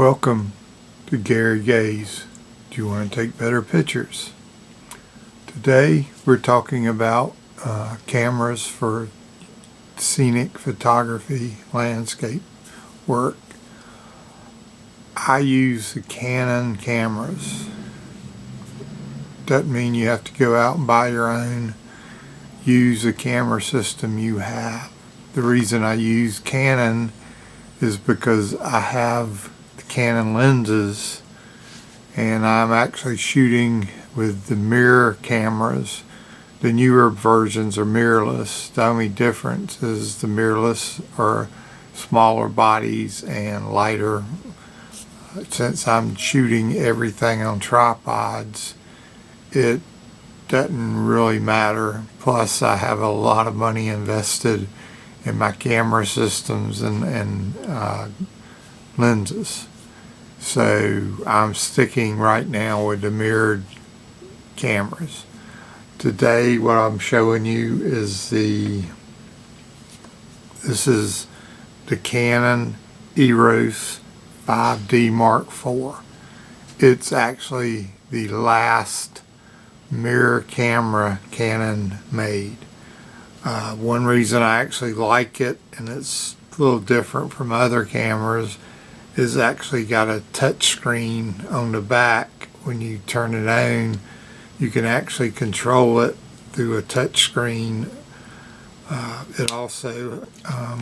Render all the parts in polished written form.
Welcome to Gary Gaze. Do you want to take better pictures? Today we're talking about cameras for scenic photography, landscape work. I use the Canon cameras. Doesn't mean you have to go out and buy your own. Use the camera system you have. The reason I use Canon is because I have the Canon lenses and I'm actually shooting with the mirror cameras. The newer versions are mirrorless. The only difference is the mirrorless are smaller bodies and lighter. Since I'm shooting everything on tripods, it doesn't really matter. Plus I have a lot of money invested in my camera systems and lenses. So I'm sticking right now with the mirrored cameras. Today what I'm showing you is this is the Canon EOS 5D Mark IV. It's actually the last mirror camera Canon made. One reason I actually like it, and it's a little different from other cameras, is actually got a touch screen on the back. When you turn it on, you can actually control it through a touch screen. It also,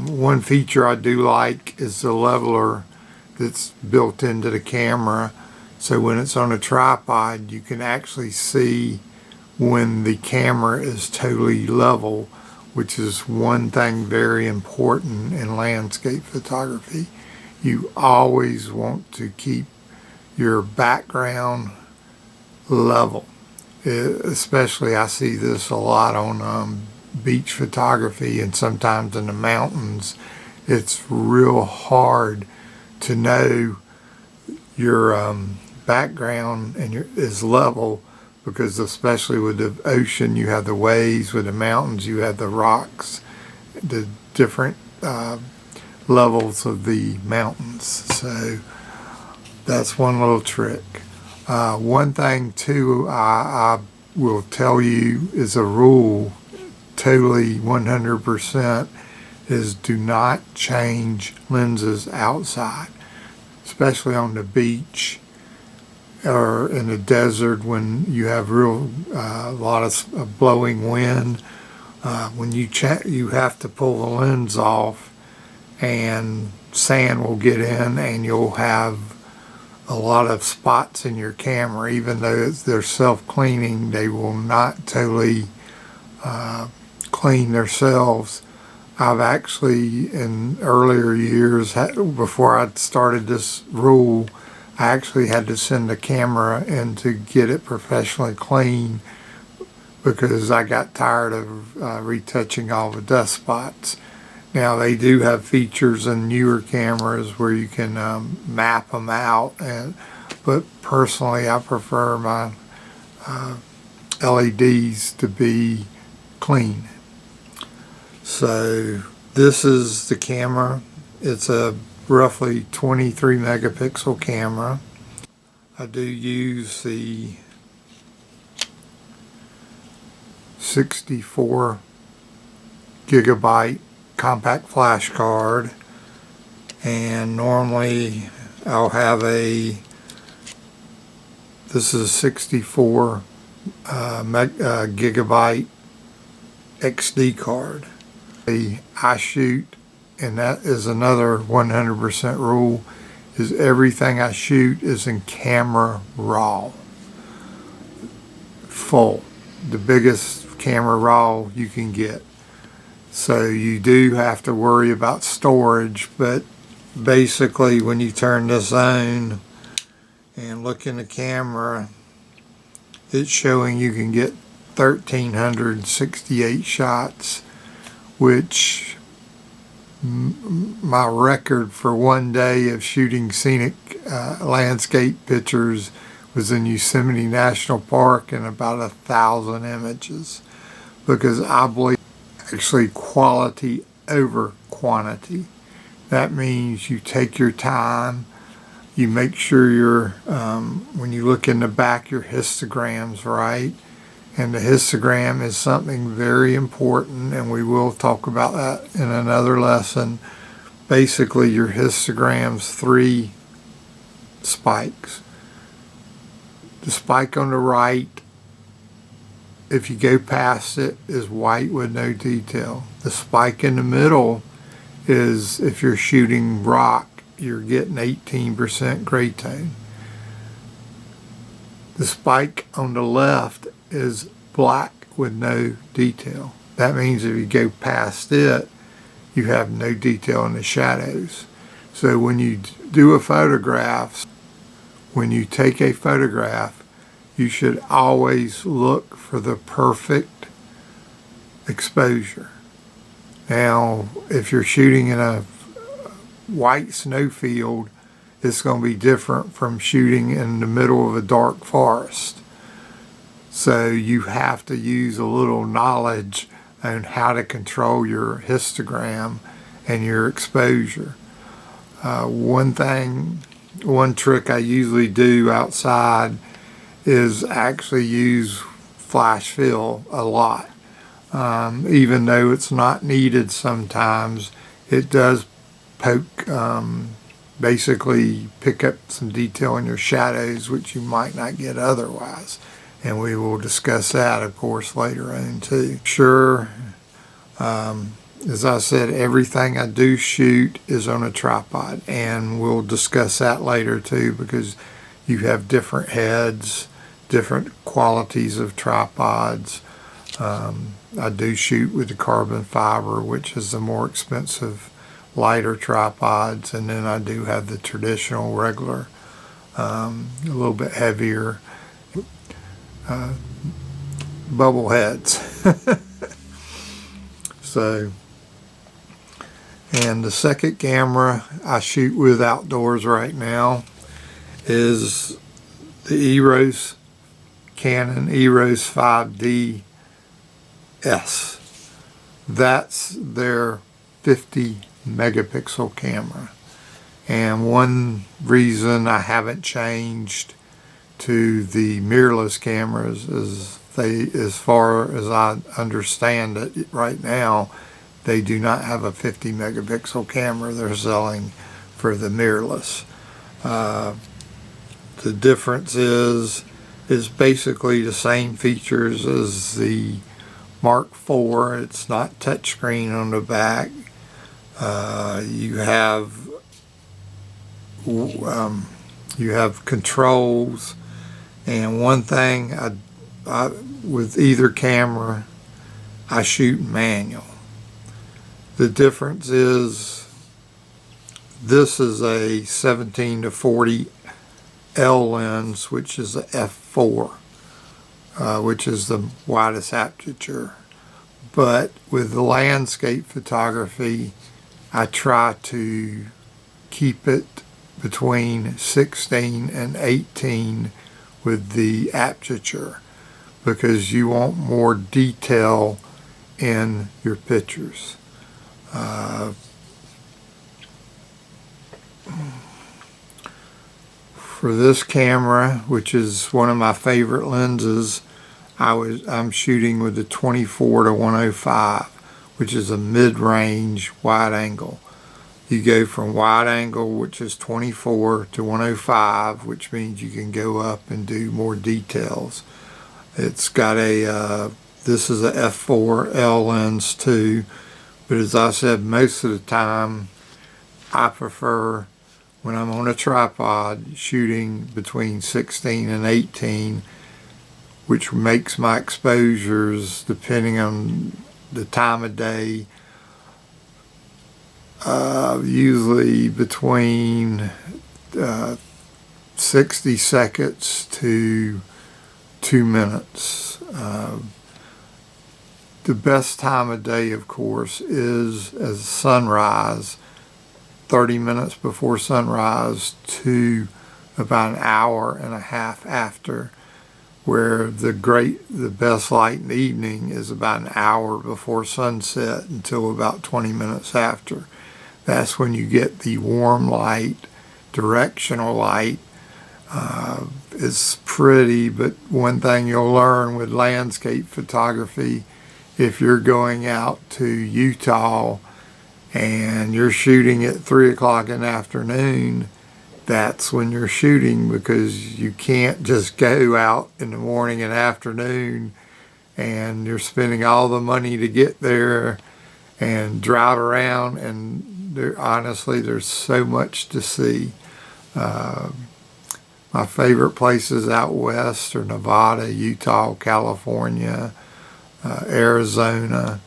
one feature I do like is the leveler that's built into the camera. So when it's on a tripod, you can actually see when the camera is totally level, which is one thing very important in landscape photography. You always want to keep your background level. Especially I see this a lot on beach photography and sometimes in the mountains. It's real hard to know your background and is level, because especially with the ocean you have the waves, with the mountains you have the rocks, the different levels of the mountains. So that's one little trick. One thing too I will tell you is a rule, totally 100%, is do not change lenses outside, especially on the beach or in the desert when you have a lot of blowing wind. When you have to pull the lens off, and sand will get in and you'll have a lot of spots in your camera. Even though they're self-cleaning, they will not totally clean themselves. I've actually, in earlier years, before I started this rule, I actually had to send the camera in to get it professionally clean, because I got tired of retouching all the dust spots. Now they do have features in newer cameras where you can map them out, but personally I prefer my LEDs to be clean. So this is the camera. It's a roughly 23 megapixel camera. I do use the 64 gigabyte compact flash card, and normally I'll have this is 64 gigabyte XD card. I shoot, and that is another 100% rule, is everything I shoot is in camera raw, full, the biggest camera raw you can get. So you do have to worry about storage, but basically when you turn this on and look in the camera, it's showing you can get 1,368 shots, which my record for one day of shooting scenic landscape pictures was in Yosemite National Park, and about 1,000 images, because I believe actually quality over quantity. That means you take your time, You make sure when you look in the back, your histogram's right. And the histogram is something very important, and we will talk about that in another lesson. Basically, your histogram's 3 spikes. The spike on the right, if you go past it, is white with no detail. The spike in the middle is, if you're shooting rock, you're getting 18% gray tone. The spike on the left is black with no detail. That means if you go past it, you have no detail in the shadows. So when you do a photograph, when you take a photograph, you should always look for the perfect exposure. Now, if you're shooting in a white snowfield, it's going to be different from shooting in the middle of a dark forest. So you have to use a little knowledge on how to control your histogram and your exposure. One trick I usually do outside is actually use flash fill a lot. Even though it's not needed sometimes, it does basically pick up some detail in your shadows, which you might not get otherwise. And we will discuss that, of course, later on too. Sure, as I said, everything I do shoot is on a tripod, and we'll discuss that later too, because you have different heads, different qualities of tripods. I do shoot with the carbon fiber, which is the more expensive, lighter tripods, and then I do have the traditional, regular, a little bit heavier bubble heads. So, and the second camera I shoot with outdoors right now is the Canon EOS 5D S. That's their 50 megapixel camera. And one reason I haven't changed to the mirrorless cameras is as far as I understand it right now, they do not have a 50 megapixel camera they're selling for the mirrorless. The difference is basically the same features as the Mark IV. It's not touchscreen on the back. You have controls, and one thing I with either camera, I shoot manual. The difference is this is a 17-40 L lens, which is a f4, which is the widest aperture. But with the landscape photography, I try to keep it between 16 and 18 with the aperture, because you want more detail in your pictures. For this camera, which is one of my favorite lenses, I'm shooting with the 24-105, which is a mid-range wide angle. You go from wide angle, which is 24, to 105, which means you can go up and do more details. It's got this is a f4L lens too, but as I said, most of the time I prefer, when I'm on a tripod, shooting between 16 and 18, which makes my exposures, depending on the time of day, usually between 60 seconds to 2 minutes. The best time of day, of course, is as sunrise, 30 minutes before sunrise to about an hour and a half after, where the best light in the evening is about an hour before sunset until about 20 minutes after. That's when you get the warm light directional light is pretty, but one thing you'll learn with landscape photography, if you're going out to Utah and you're shooting at 3 o'clock in the afternoon, that's when you're shooting, because you can't just go out in the morning and afternoon and you're spending all the money to get there and drive around, and honestly there's so much to see. My favorite places out west are Nevada, Utah, California, Arizona.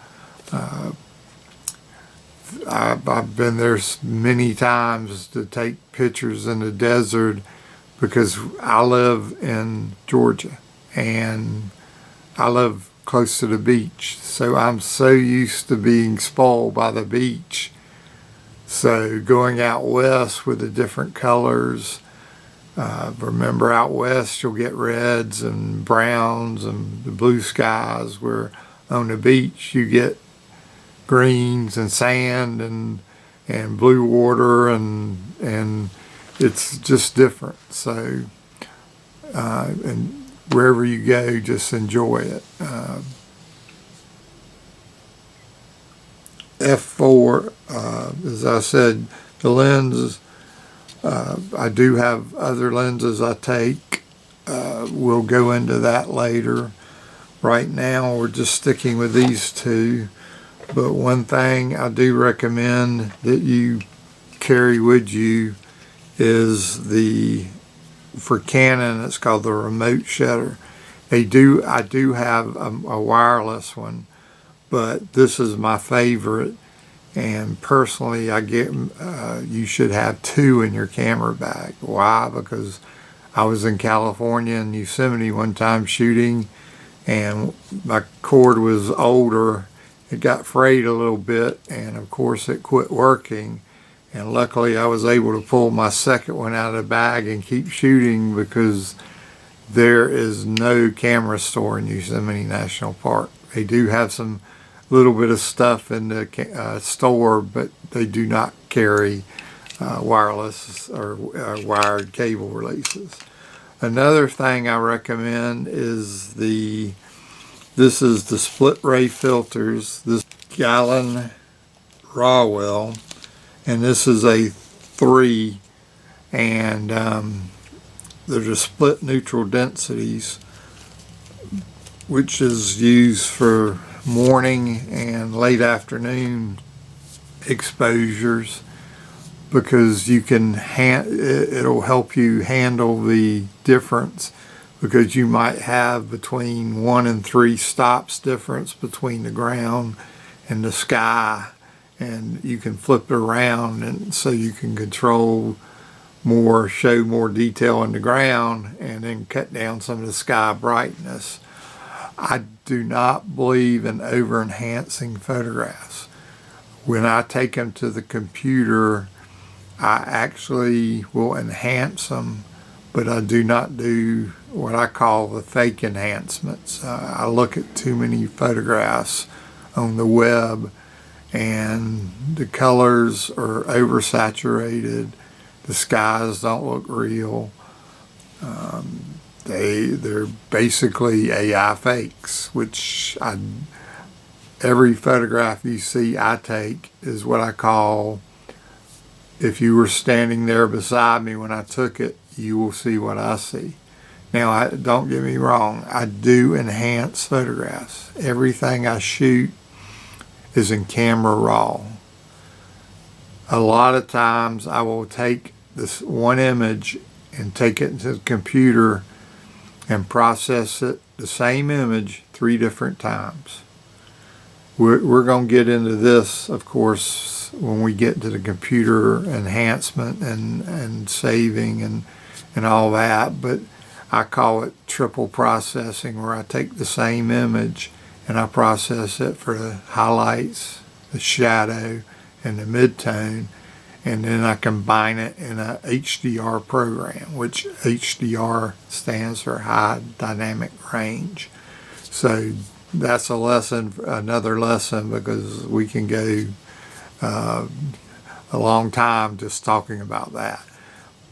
I've been there many times to take pictures in the desert, because I live in Georgia and I live close to the beach. So I'm so used to being spoiled by the beach. So going out west with the different colors, remember out west you'll get reds and browns and the blue skies, where on the beach you get greens and sand and blue water, and it's just different. So and wherever you go, just enjoy it. F4, as I said, the lens, I do have other lenses I take. We'll go into that later. Right now we're just sticking with these two. But one thing I do recommend that you carry with you is for Canon, it's called the remote shutter. I do have a wireless one, but this is my favorite. And personally, you should have two in your camera bag. Why? Because I was in California and Yosemite one time shooting, and my cord was older. It got frayed a little bit, and of course it quit working. And luckily I was able to pull my second one out of the bag and keep shooting, because there is no camera store in Yosemite National Park. They do have some little bit of stuff in the store, but they do not carry wireless or wired cable releases. Another thing I recommend is this is the split ray filters, this Gallon Rawell, and this is a 3, and there's a split neutral densities, which is used for morning and late afternoon exposures, because you can it'll help you handle the difference, because you might have between 1 and 3 stops difference between the ground and the sky, and you can flip it around, and so you can control more, show more detail in the ground, and then cut down some of the sky brightness. I do not believe in over-enhancing photographs. When I take them to the computer, I actually will enhance them, but I do not do what I call the fake enhancements. I look at too many photographs on the web, and the colors are oversaturated. The skies don't look real. They're basically AI fakes, which every photograph you see I take is what I call, if you were standing there beside me when I took it, you will see what I see. Now, don't get me wrong, I do enhance photographs. Everything I shoot is in camera raw. A lot of times I will take this one image and take it into the computer and process it, the same image, 3 different times. We're going to get into this, of course, when we get to the computer enhancement and saving and all that, but I call it triple processing, where I take the same image and I process it for the highlights, the shadow, and the midtone, and then I combine it in a HDR program, which HDR stands for High Dynamic Range. So that's a lesson, another lesson, because we can go a long time just talking about that.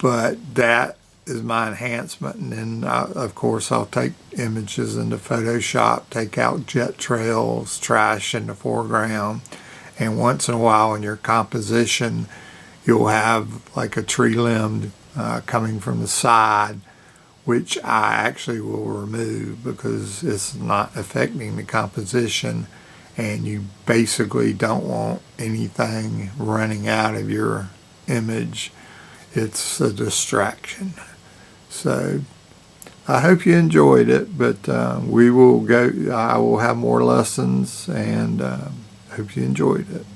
But that is my enhancement. And then of course I'll take images into Photoshop, take out jet trails, trash in the foreground, and once in a while in your composition you'll have like a tree limb coming from the side, which I actually will remove because it's not affecting the composition, and you basically don't want anything running out of your image. It's a distraction. So I hope you enjoyed it, but I will have more lessons, and hope you enjoyed it.